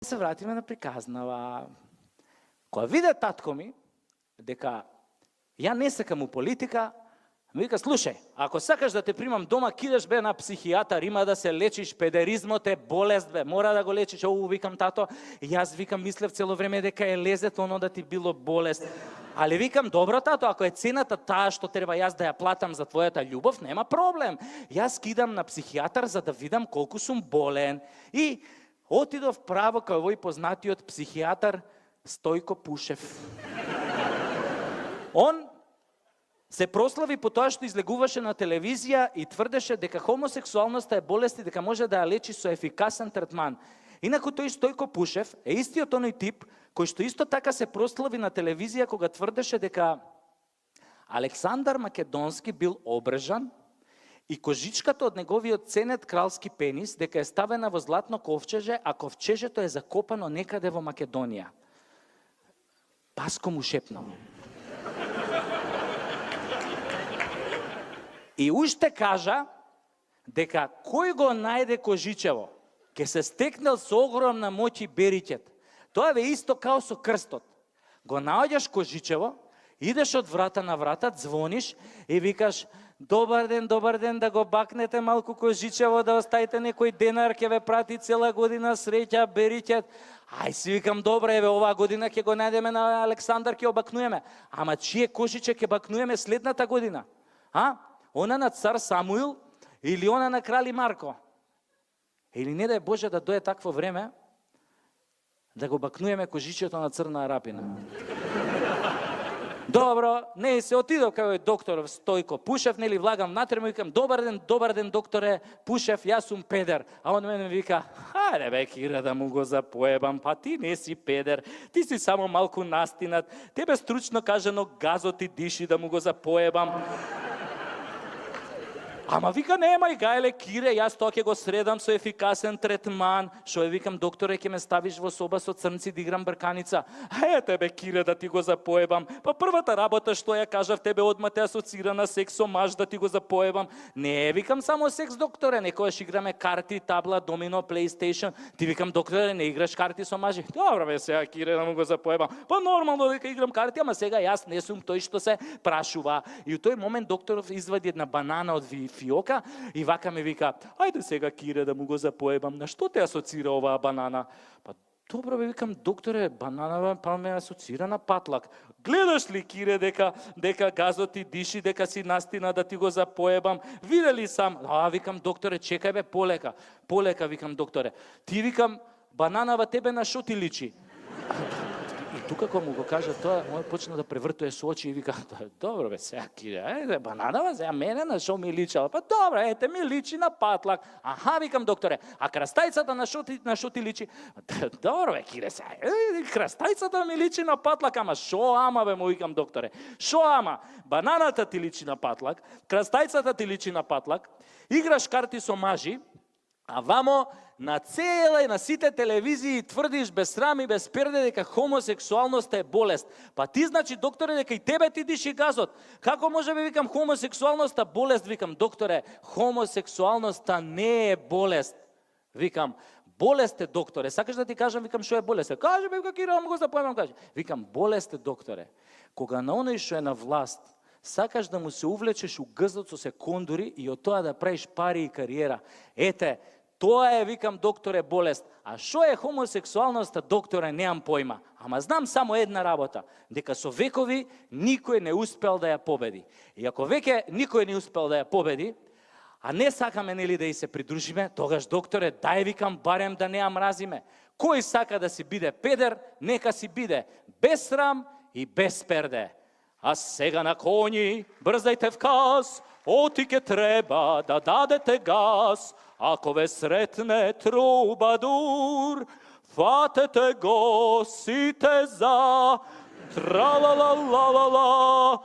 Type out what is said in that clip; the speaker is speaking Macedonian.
Се вратиме на приказнава. Кога виде татко ми, дека ја не сакам у политика, ми вика, слушај, ако сакаш да те примам дома, кидеш бе на психијатар, има да се лечиш, педеризмот е болест бе, мора да го лечиш. Викам, тато, и јас викам, мислев цело време дека е лезет оно да ти било болест. Али викам, добро тато, ако е цената таа што треба јас да ја платам за твојата љубов, нема проблем. Јас кидам на психијатар за да видам колку сум болен. И отидов право кај овој познатиот психијатар Стојко Пушев. Он се прослави по тоа што излегуваше на телевизија и тврдеше дека хомосексуалноста е болест и дека може да ја лечи со ефикасен третман. Инаку тој Стојко Пушев е истиот оној тип кој што исто така се прослави на телевизија кога тврдеше дека Александар Македонски бил обрежан и кожичката од неговиот ценет кралски пенис дека е ставена во златно ковчеже, а ковчежето е закопано некаде во Македонија. Паско му шепнал. И уште кажа дека кој го најде кожичево, ке се стекнал со огромна моќ и бериќет. Тоа е исто као со крстот. Го наоѓаш кожичево, идеш од врата на врата, звониш и викаш, добар ден, да го бакнете малку кожичево, да оставите некој денар, ке ве прати цела година, среќа, бериќет. Ај си викам, добре, еве, оваа година ќе го најдеме на Александар, ќе обакнуеме. Ама чие кожиче ќе бакнуеме следната година? Она на цар Самуил или она на крали Марко? Или не дај Боже да дое такво време да го бакнуеме кожичето на Црна Арапина. Добро, не се отидов кај доктор Стојко Пушев, нели влагам внатре, му викам, добар ден докторе Пушев, јас сум педер. А он мене вика, хајде бе Кира да му го запоебам, па ти не си педер, ти си само малку настинат, тебе стручно кажано газот ти диши да му го запоебам. Ама вика, немај гајле Кире, јас тоа ќе го средам со ефикасен третман. Шо е, викам, докторе, ќе ме ставиш во соба со црнци да играм брканица. Тебе Кире да ти го запоебам. Па првата работа што ја кажав тебе одма те асоцира на секс со маж да ти го запоебам. Не, викам, само секс, докторе, некојаш играме карти, табла, домино, PlayStation. Ти викам, докторе, не играш карти со мажи. Добро бе сега Кире да му го запоебам. Па нормално дека играм карти, ама сега јас не сум тој што се прашува. И у тој момент докторов извади една банана од фиока и вака ме вика, ајде сега Кире да му го запоебам, на што те асоцира оваа банана? Па добро бе, викам, докторе, бананава па ме асоцира на патлак. Гледаш ли Кире дека газот ти диши, дека си настина да ти го запоебам? Видели сам? Викам, докторе, чекај бе, полека, викам, докторе. Ти, викам, бананава тебе на шо ти личи? И тука кога му го кажа тоа, он почна да превртува со очи и вика, добро бе, сега Кире, ајде, бананава, сега мене на шо ми личала? Па добро, ете ми личи на патлак. Аха, викам, докторе, а крастајцата на шо ти личи? Добро бе, Кире, сега, крастајцата ми личи на патлак, ама шо ама бе, му викам, докторе? Шо ама? Бананата ти личи на патлак, крастајцата ти личи на патлак, играш карти со мажи, а вамо на цела и на сите телевизии тврдиш без срам и без перде дека хомосексуалноста е болест. Па ти, значи, докторе, дека и тебе ти диши газот. Како може би, викам, хомосексуалноста болест? Викам, докторе, хомосексуалноста не е болест. Викам, болест е, докторе. Сакаш да ти кажам, викам, што е болест? Кажи, бе, Кира, му го запоемам, кажи. Викам, болест е, докторе. Кога на оној што е на власт, сакаш да му се увлечеш у гзот со секондури и од тоа да правиш пари и кариера. Ете, тоа е, викам, докторе, болест. А што е хомосексуалноста, докторе, неам појма. Ама знам само една работа, дека со векови никој не успел да ја победи. И ако веќе никој не успел да ја победи, а не сакаме, нели, да и се придружиме, тогаш, докторе, дај, викам, барем да не ја мразиме. Кој сака да си биде педер, нека си биде без срам и без перде. А сега на коњи, брзајте вказ, оти ке треба да дадете газ. Ако ве сретне трубадур, фатете го сите за тра-ла-ла-ла-ла-ла.